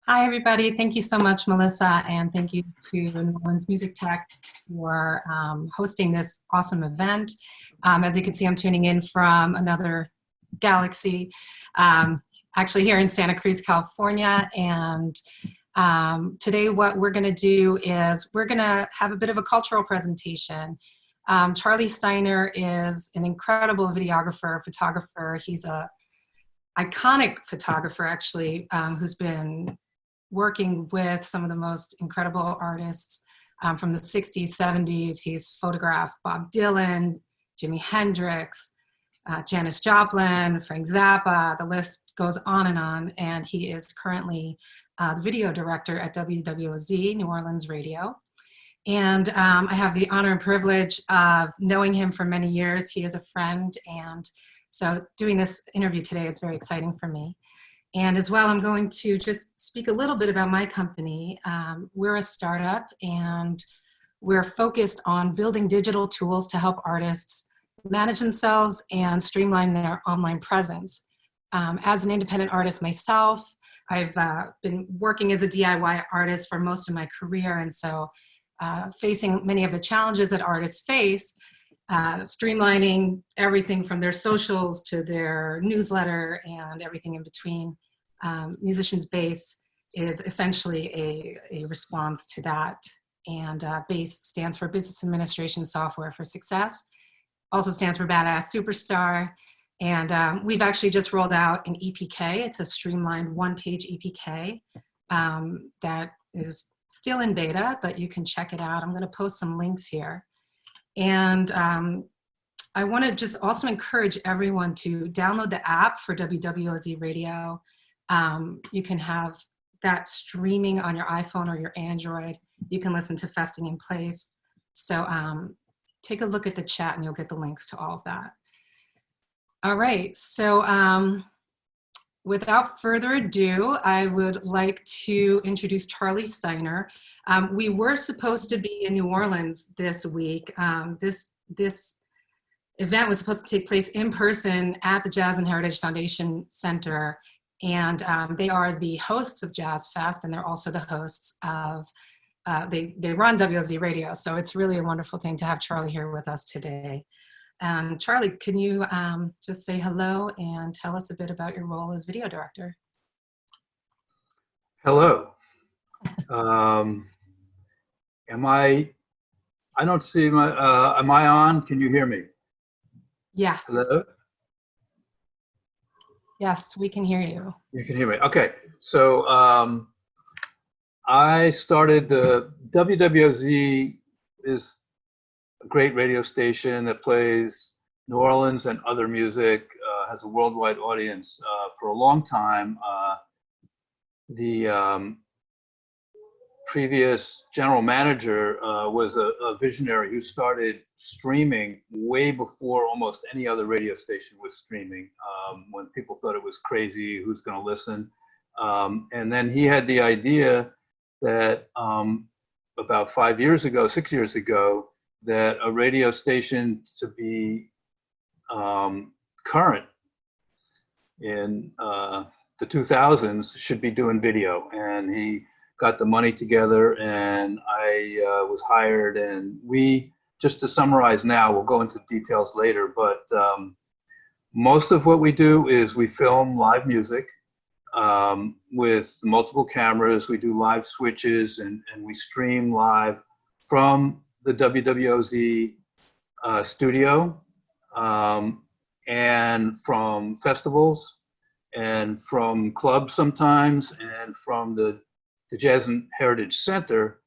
Hi, everybody. Thank you so much, Melissa, and thank you to NOLA MusicTech for hosting this awesome event. As you can see, I'm tuning in from another galaxy, actually here in Santa Cruz, California. And today what we're going to do is we're going to have a bit of a cultural presentation. Charlie Steiner is an incredible videographer, photographer. He's a iconic photographer, actually, who's been working with some of the most incredible artists from the 60s, 70s. He's photographed Bob Dylan, Jimi Hendrix, Janis Joplin, Frank Zappa, the list goes on. And he is currently the video director at WWOZ, New Orleans Radio. And I have the honor and privilege of knowing him for many years. He is a friend, and so doing this interview today is very exciting for me. And as well, I'm going to just speak a little bit about my company. We're a startup, and we're focused on building digital tools to help artists manage themselves and streamline their online presence. As an independent artist myself, I've been working as a DIY artist for most of my career, and so facing many of the challenges that artists face, streamlining everything from their socials to their newsletter and everything in between. Musicians Base is essentially a response to that. And BASE stands for Business Administration Software for Success. Also stands for Badass Superstar. And we've actually just rolled out an EPK. It's a streamlined one-page EPK that is still in beta, but you can check it out. I'm going to post some links here. And I want to just also encourage everyone to download the app for WWOZ Radio. You can have that streaming on your iPhone or your Android. You can listen to Festing in Place. So take a look at the chat and you'll get the links to all of that. All right, so without further ado, I would like to introduce Charlie Steiner. We were supposed to be in New Orleans this week. This event was supposed to take place in person at the Jazz and Heritage Foundation Center, and they are the hosts of Jazz Fest, and they're also the hosts of, they run WOZ Radio, so it's really a wonderful thing to have Charlie here with us today. Charlie, can you just say hello and tell us a bit about your role as video director? Hello. I don't see my, am I on? Can you hear me? Yes. Hello? Yes, we can hear you. You can hear me. Okay. So I started the WWOZ is a great radio station that plays New Orleans and other music, has a worldwide audience for a long time. The previous general manager was a visionary who started streaming way before almost any other radio station was streaming, when people thought it was crazy, who's going to listen. And then he had the idea that about 5 years ago, 6 years ago, that a radio station to be current in the 2000s should be doing video. And he got the money together, and I was hired. And we, just to summarize now, we'll go into details later, but most of what we do is we film live music with multiple cameras. We do live switches, and we stream live from the WWOZ studio, and from festivals, and from clubs sometimes, and from the Jazz and Heritage Center,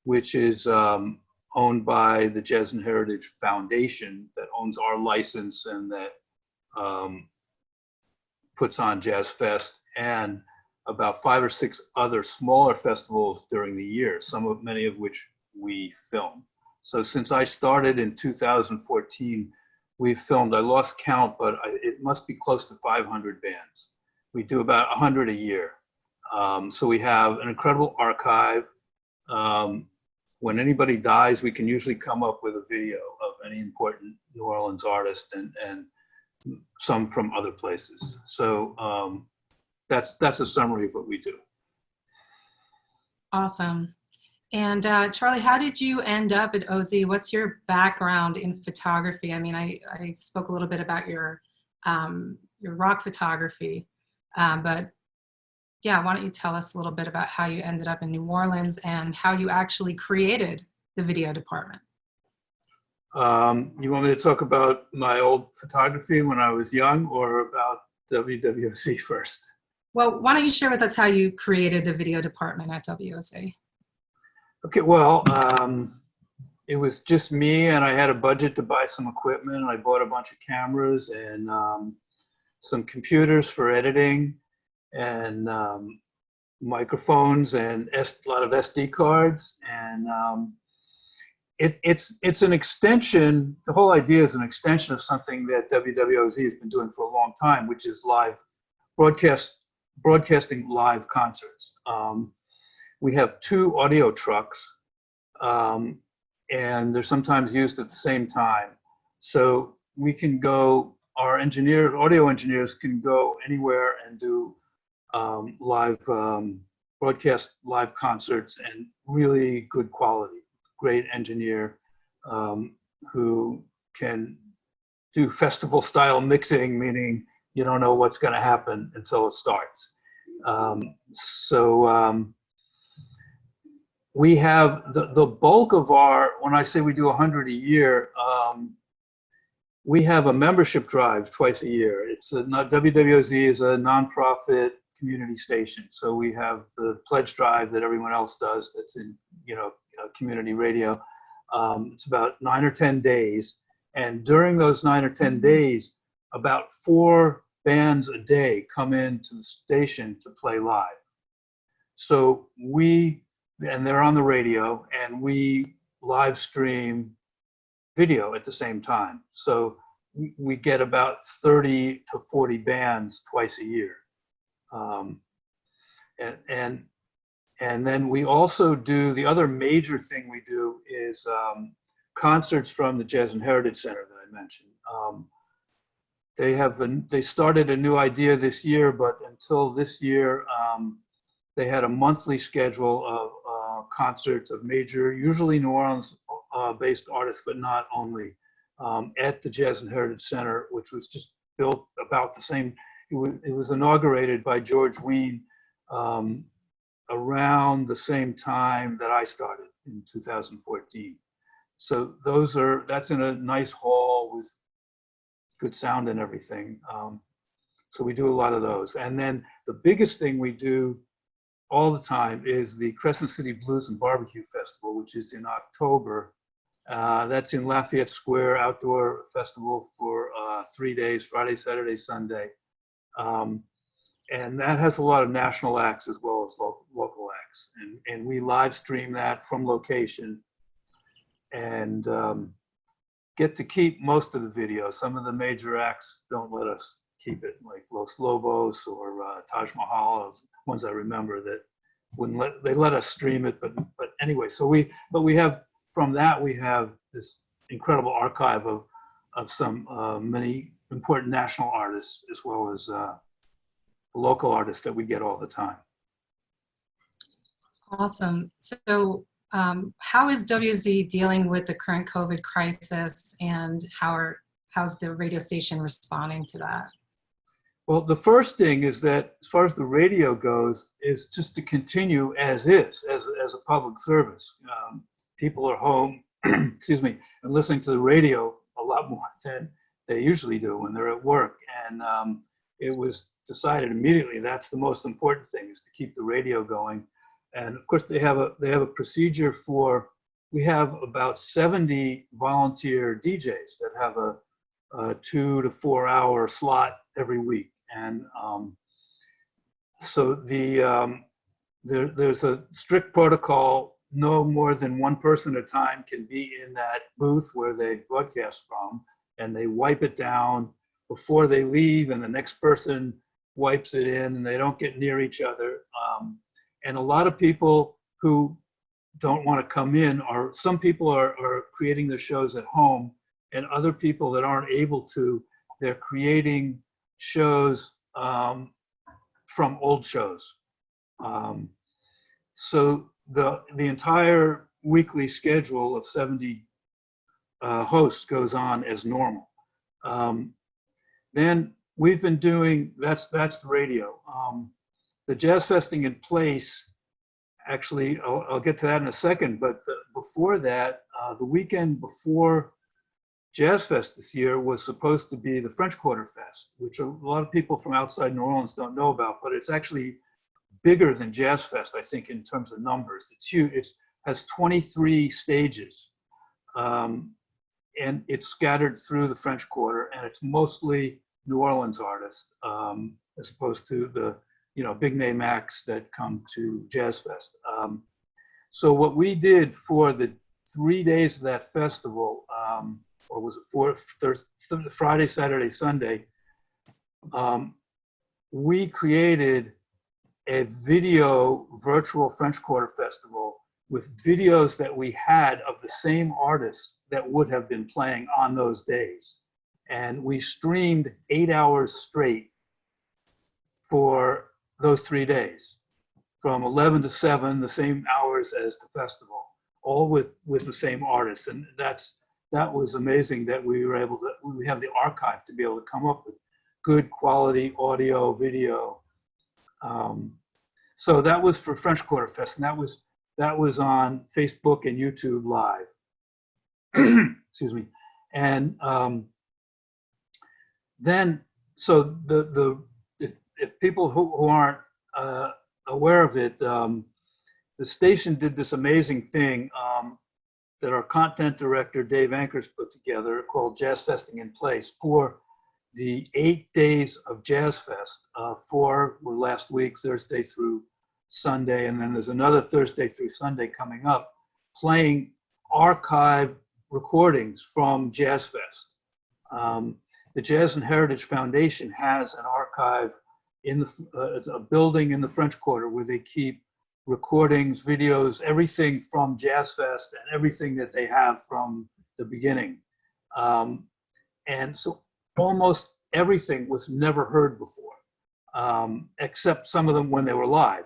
which is owned by the Jazz and Heritage Foundation, that owns our license and that puts on Jazz Fest and about 5 or 6 other smaller festivals during the year, many of which we film. So since I started in 2014, we've filmed, I lost count, but it must be close to 500 bands. We do about 100 a year. So we have an incredible archive. When anybody dies, we can usually come up with a video of any important New Orleans artist and some from other places. So that's a summary of what we do. Awesome. And Charlie, how did you end up at OZ? What's your background in photography? I mean, I spoke a little bit about your rock photography, but yeah, why don't you tell us a little bit about how you ended up in New Orleans and how you actually created the video department? You want me to talk about my old photography when I was young, or about WWOC first? Well, why don't you share with us how you created the video department at WOC? Okay, well, it was just me, and I had a budget to buy some equipment, and I bought a bunch of cameras and some computers for editing, and microphones, and a lot of SD cards. And it's an extension. The whole idea is an extension of something that WWOZ has been doing for a long time, which is live broadcasting live concerts. We have 2 audio trucks, and they're sometimes used at the same time. So we can go, our audio engineers can go anywhere and do broadcast live concerts, and really good quality. Great engineer who can do festival style mixing, meaning you don't know what's going to happen until it starts. We have the bulk of our, when I say we do 100 a year, we have a membership drive twice a year. WWOZ is a nonprofit community station. So we have the pledge drive that everyone else does that's in, community radio. It's about 9 or 10 days. And during those 9 or 10 days, about 4 bands a day come into the station to play live. So and they're on the radio, and we live stream video at the same time. So we get about 30 to 40 bands twice a year. And then we also do, the other major thing we do is concerts from the Jazz and Heritage Center that I mentioned. They started a new idea this year, but until this year, they had a monthly schedule of concerts of major, usually New Orleans based artists, but not only, at the Jazz and Heritage Center, which was just built about the same. It was inaugurated by George Wein around the same time that I started in 2014. So that's in a nice hall with good sound and everything. So we do a lot of those. And then the biggest thing we do all the time is the Crescent City Blues and Barbecue Festival, which is in October. That's in Lafayette Square, outdoor festival for 3 days, Friday, Saturday, Sunday. And that has a lot of national acts as well as local acts. And we live stream that from location, and get to keep most of the video. Some of the major acts don't let us keep it, like Los Lobos or Taj Mahal, ones I remember that they let us stream it, but anyway, we have, from that we have this incredible archive of some many important national artists, as well as local artists that we get all the time. Awesome. So how is WZ dealing with the current COVID crisis, and how's the radio station responding to that? Well, the first thing is that, as far as the radio goes, is just to continue as is, as a public service. People are home, excuse me, and listening to the radio a lot more than they usually do when they're at work. And it was decided immediately that's the most important thing, is to keep the radio going. And of course, they have a procedure for. We have about 70 volunteer DJs that have a 2 to 4 hour slot every week. And so there's a strict protocol. No more than one person at a time can be in that booth where they broadcast from, and they wipe it down before they leave, and the next person wipes it in, and they don't get near each other. And a lot of people who don't want to come in, some people are creating their shows at home, and other people that aren't able to, they're creating shows from old shows. So the entire weekly schedule of 70 hosts goes on as normal. Then we've been doing, that's the radio. The Jazz Festing in Place, actually, I'll get to that in a second, but before that, the weekend before Jazz Fest this year was supposed to be the French Quarter Fest, which a lot of people from outside New Orleans don't know about, but it's actually bigger than Jazz Fest, I think, in terms of numbers. It's huge. It has 23 stages, and it's scattered through the French Quarter, and it's mostly New Orleans artists, as opposed to the big name acts that come to Jazz Fest. So what we did for the 3 days of that festival, or was it Friday, Saturday, Sunday, we created a video virtual French Quarter Festival with videos that we had of the same artists that would have been playing on those days. And we streamed 8 hours straight for those 3 days, from 11 to 7, the same hours as the festival, all with the same artists. And that was amazing that we were able to, we have the archive to be able to come up with good quality audio, video. So that was for French Quarter Fest, and that was on Facebook and YouTube Live. Excuse me. And then, so if people who aren't aware of it, the station did this amazing thing that our content director, Dave Ankers, put together called Jazz Festing in Place for the 8 days of Jazz Fest. 4 were last week, Thursday through Sunday, and then there's another Thursday through Sunday coming up, playing archive recordings from Jazz Fest. The Jazz and Heritage Foundation has an archive in a building in the French Quarter where they keep recordings, videos, everything from Jazz Fest and everything that they have from the beginning. And so almost everything was never heard before, except some of them when they were live.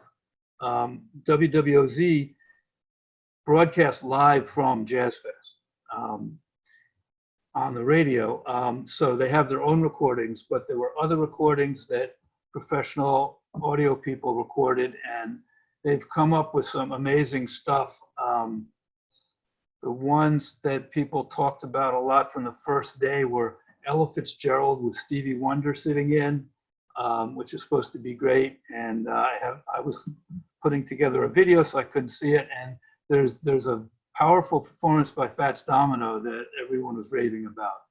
WWOZ broadcast live from Jazz Fest on the radio. So they have their own recordings, but there were other recordings that professional audio people recorded, and they've come up with some amazing stuff. The ones that people talked about a lot from the first day were Ella Fitzgerald with Stevie Wonder sitting in, which is supposed to be great. And I was putting together a video, so I couldn't see it. And there's a powerful performance by Fats Domino that everyone was raving about.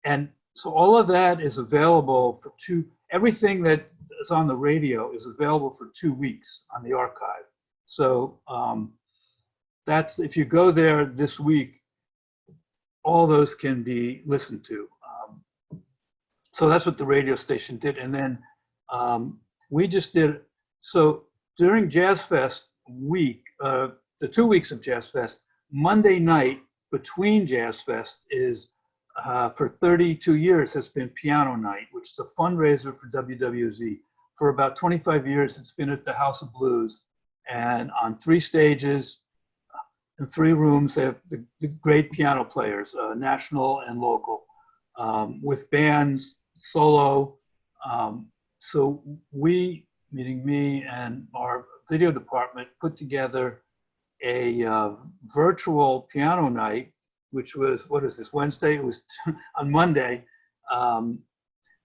And so all of that is available for everything that is on the radio is available for 2 weeks on the archive. So that's, if you go there this week, all those can be listened to. So that's what the radio station did. And then we just did, so during Jazz Fest week, the 2 weeks of Jazz Fest, Monday night between Jazz Fest is, for 32 years, has been Piano Night, which is a fundraiser for WWZ. For about 25 years, it's been at the House of Blues, and on 3 stages, in 3 rooms, they have the great piano players, national and local, with bands, solo. So we, meaning me and our video department, put together a virtual piano night, which was, what is this, Wednesday? It was on Monday,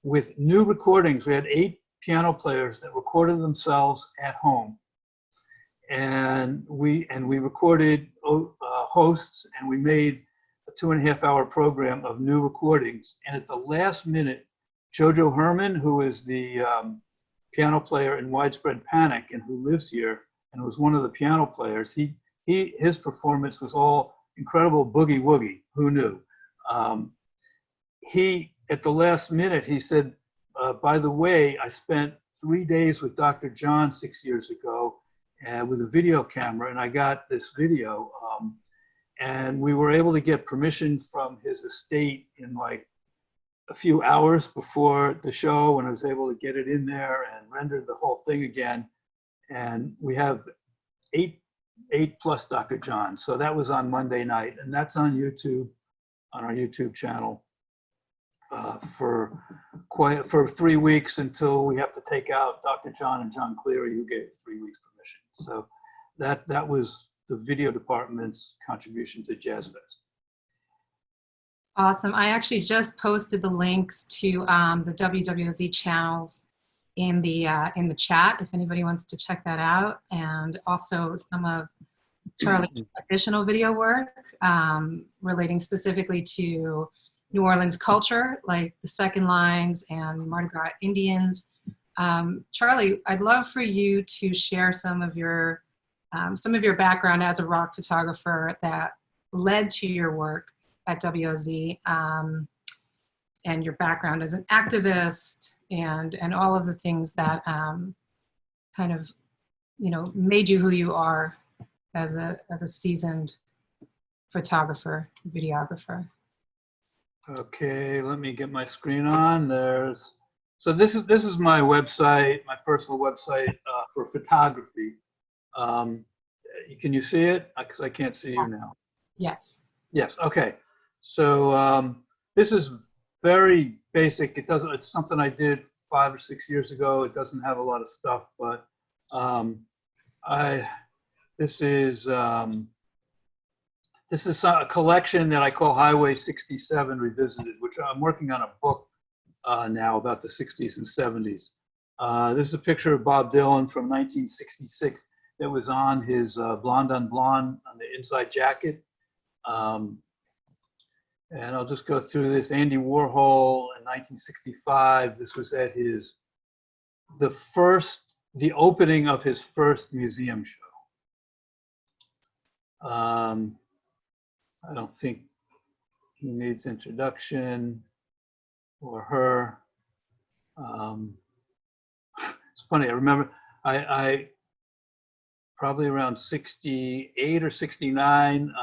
with new recordings. We had 8 piano players that recorded themselves at home. And we recorded hosts, and we made a 2.5-hour program of new recordings. And at the last minute, Jojo Herman, who is the piano player in Widespread Panic and who lives here and was one of the piano players, his performance was all incredible boogie woogie. Who knew? At the last minute, he said, by the way, I spent 3 days with Dr. John 6 years ago with a video camera, and I got this video. And we were able to get permission from his estate in like a few hours before the show, and I was able to get it in there and render the whole thing again. And we have eight plus Dr. John. So that was on Monday night, and that's on YouTube, on our YouTube channel, for 3 weeks until we have to take out Dr. John and John Cleary, who gave 3 weeks permission. So that was the video department's contribution to Jazz Fest. Awesome. I actually just posted the links to the WWZ channels in the chat if anybody wants to check that out, and also some of Charlie's additional video work relating specifically to New Orleans culture, like the Second Lines and Mardi Gras Indians. Charlie, I'd love for you to share some of your background as a rock photographer that led to your work at WOZ, and your background as an activist, and all of the things that kind of, you know, made you who you are as a seasoned photographer, videographer. Okay, let me get my screen on. So this is my website, my personal website for photography. Can you see it? Because I can't see you now. Yes. Yes. Okay. So this is very basic. It's something I did 5 or 6 years ago. It doesn't have a lot of stuff, but this is a collection that I call Highway 67 Revisited, which I'm working on a book now about the 60s and 70s. This is a picture of Bob Dylan from 1966 that was on his Blonde on Blonde on the inside jacket. And I'll just go through this. Andy Warhol in 1965. This was at the opening of his first museum show. I don't think he needs introduction, or her. It's funny, I remember I probably around 68 or 69,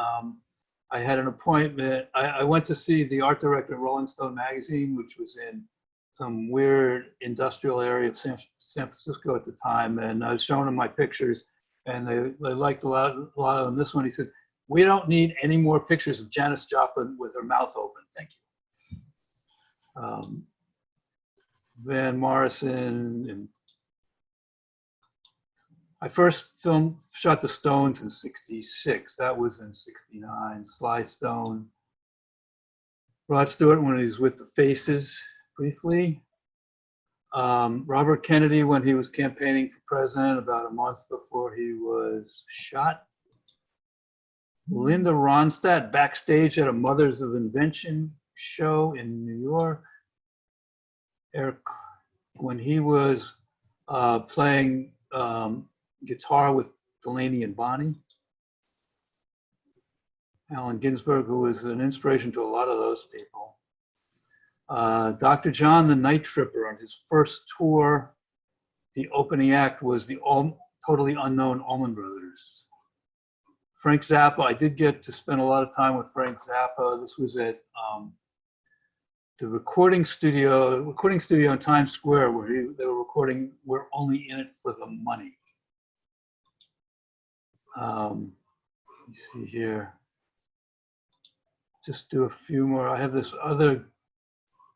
I had an appointment. I went to see the art director of Rolling Stone magazine, which was in some weird industrial area of San Francisco at the time. And I was showing him my pictures, and they liked a lot of them. This one, he said, "We don't need any more pictures of Janis Joplin with her mouth open. Thank you." Van Morrison. And I first shot the Stones in '66. That was in '69. Sly Stone. Rod Stewart when he was with the Faces briefly. Robert Kennedy when he was campaigning for president about a month before he was shot. Linda Ronstadt backstage at a Mothers of Invention show in New York. Eric, when he was playing guitar with Delaney and Bonnie. Allen Ginsberg, who was an inspiration to a lot of those people. Dr. John the Night Tripper on his first tour. The opening act was the totally unknown Allman Brothers. Frank Zappa, I did get to spend a lot of time with Frank Zappa. This was at the recording studio in Times Square where they were recording We're Only in It for the Money. Let me see here. Just do a few more. I have this other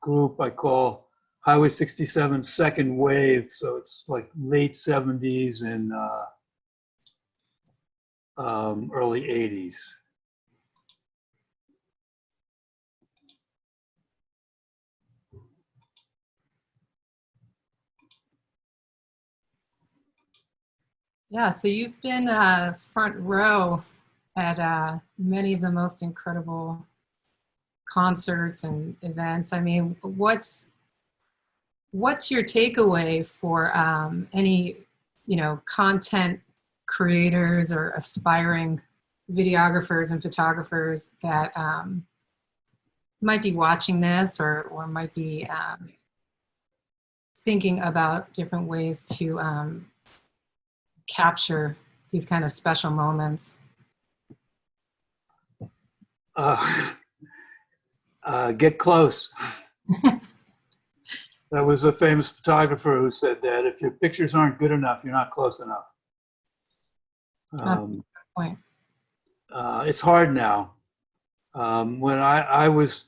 group I call Highway 67 Second Wave. So it's like late 70s and early 80s. Yeah, so you've been front row at many of the most incredible concerts and events. I mean, what's your takeaway for any, content creators or aspiring videographers and photographers that might be watching this or might be thinking about different ways to capture these kind of special moments? Get close. There was a famous photographer who said that if your pictures aren't good enough, you're not close enough. That's a good point. It's hard now. When I was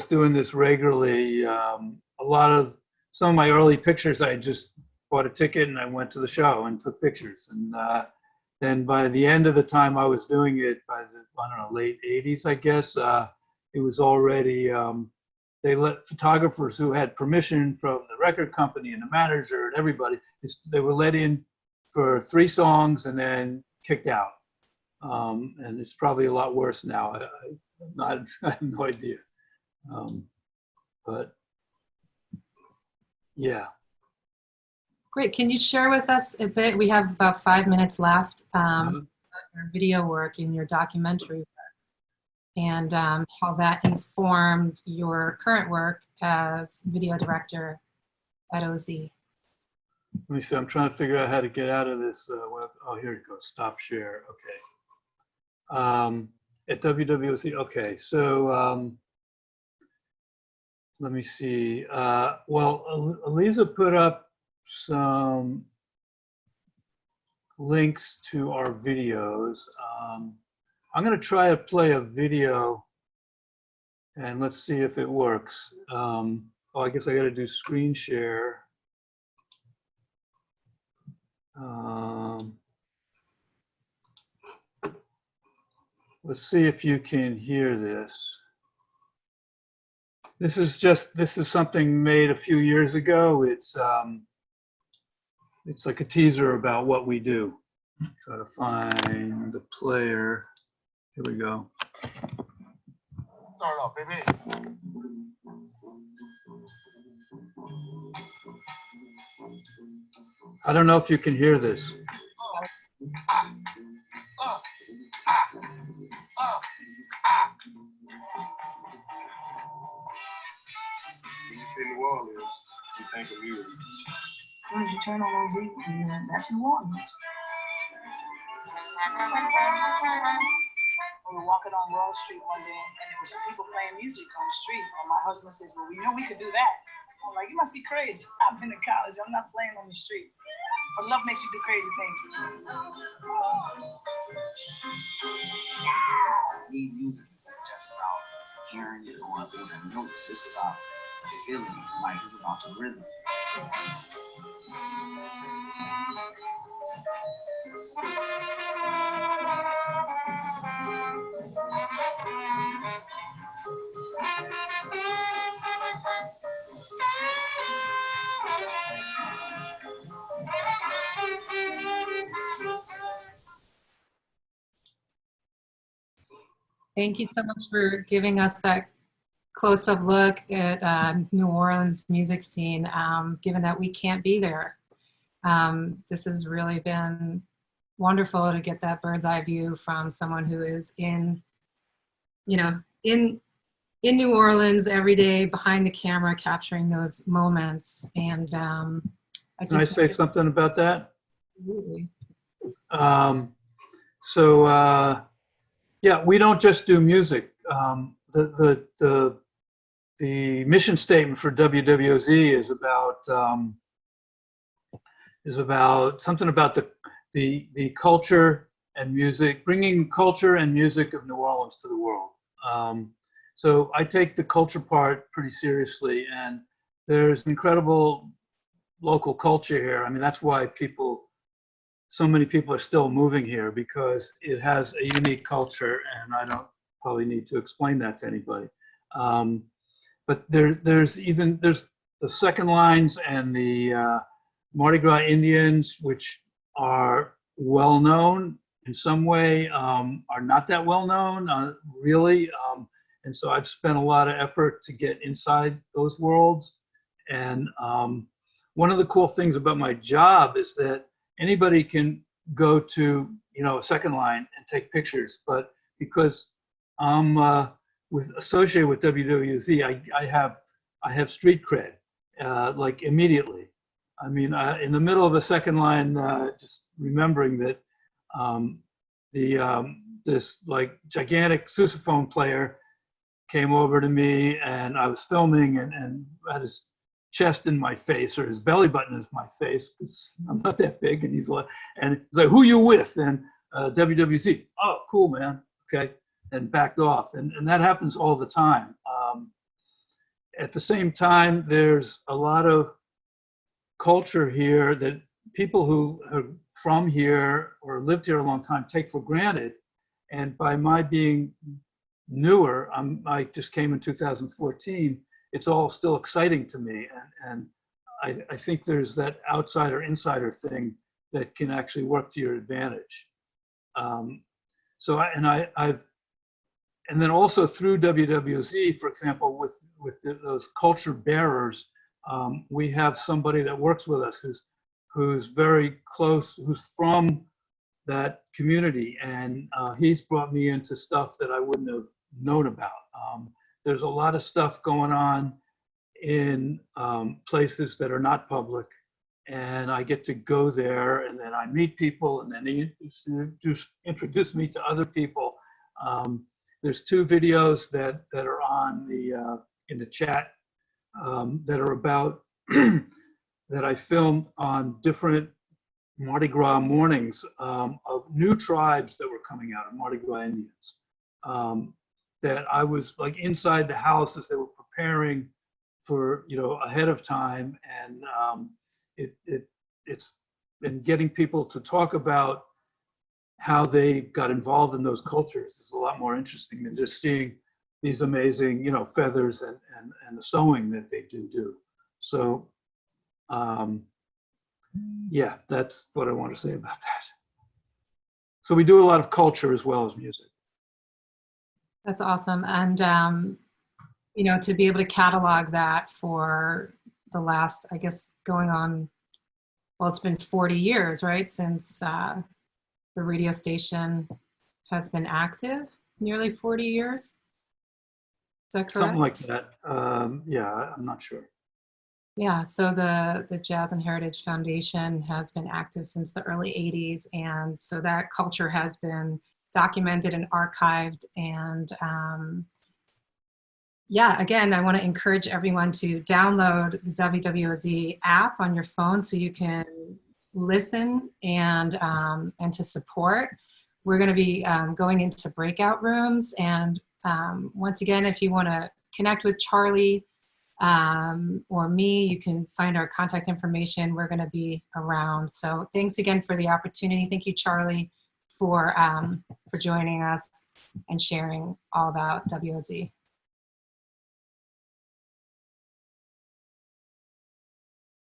doing this regularly, some of my early pictures, I just bought a ticket and I went to the show and took pictures. And then by the end of the time I was doing it, by the, I don't know, late 80s, I guess, it was already, they let photographers who had permission from the record company and the manager and everybody, they were let in for 3 songs and then kicked out. And it's probably a lot worse now. I have no idea. But yeah. Great. Can you share with us a bit? We have about 5 minutes left. Your video work and your documentary work, and how that informed your current work as video director at OZ. Let me see. I'm trying to figure out how to get out of this. Oh, here it goes. Stop share. Okay. At WWOC. Okay. So let me see. Well, Aliza put up some links to our videos. I'm going to try to play a video and let's see if it works. Oh, I guess I got to do screen share. Let's see if you can hear this. This is something made a few years ago. It's like a teaser about what we do. Try to find the player. Here we go. Start off, baby. I don't know if you can hear this. When you say New Orleans, you think of music. As soon as you turn on OZ, that's New Orleans. We were walking on Wall Street one day, and there were some people playing music on the street. And my husband says, "Well, we knew we could do that." I'm like, "You must be crazy. I've been to college. I'm not playing on the street." But love makes you do crazy things. Need music isn't just about hearing it or the notes. It's about the feeling. Like it's about the rhythm. Thank you so much for giving us that close-up look at New Orleans music scene, given that we can't be there. This has really been wonderful to get that bird's eye view from someone who is in New Orleans every day behind the camera, capturing those moments. And Can I say something about that? Absolutely. Yeah, we don't just do music. The mission statement for WWOZ is about something about the culture and music, bringing culture and music of New Orleans to the world. So I take the culture part pretty seriously, and there's incredible local culture here. I mean, that's why so many people are still moving here, because it has a unique culture, and I don't probably need to explain that to anybody. But there's the second lines and the Mardi Gras Indians, which are well known in some way, are not that well known, really. And so I've spent a lot of effort to get inside those worlds. And one of the cool things about my job is that anybody can go to, a second line and take pictures, but because I'm associated with WWZ, I have street cred, like immediately. I mean, in the middle of a second line, just remembering that this like gigantic sousaphone player came over to me, and I was filming and had his chest in my face, or his belly button is my face, because I'm not that big. And he's like, who you with? And WWZ. Oh, cool, man. Okay. And backed off. And that happens all the time. At the same time, there's a lot of culture here that people who are from here or lived here a long time take for granted. And by my being newer, I just came in 2014, it's all still exciting to me. And I think there's that outsider insider thing that can actually work to your advantage. And then also through WWZ, for example, with those culture bearers, we have somebody that works with us who's very close, who's from that community, and he's brought me into stuff that I wouldn't have known about. There's a lot of stuff going on in places that are not public, and I get to go there, and then I meet people, and then they introduce me to other people. There's 2 videos that are on in the chat that are about that I filmed on different Mardi Gras mornings of new tribes that were coming out, of Mardi Gras Indians. That I was like inside the house as they were preparing for, ahead of time, and it's been getting people to talk about how they got involved in those cultures is a lot more interesting than just seeing these amazing, feathers and the sewing that they do. So, yeah, that's what I want to say about that. So we do a lot of culture as well as music. That's awesome. And, to be able to catalog that for the last, I guess, going on, well, it's been 40 years, right, since the radio station has been active, nearly 40 years. Is that correct? Something like that. Yeah, I'm not sure. Yeah, so the Jazz and Heritage Foundation has been active since the early 80s. And so that culture has been documented and archived. And yeah, again, I want to encourage everyone to download the WWOZ app on your phone so you can listen and to support. We're going to be going into breakout rooms. And once again, if you want to connect with Charlie or me, you can find our contact information. We're going to be around. So thanks again for the opportunity. Thank you, Charlie, for joining us and sharing all about WOZ.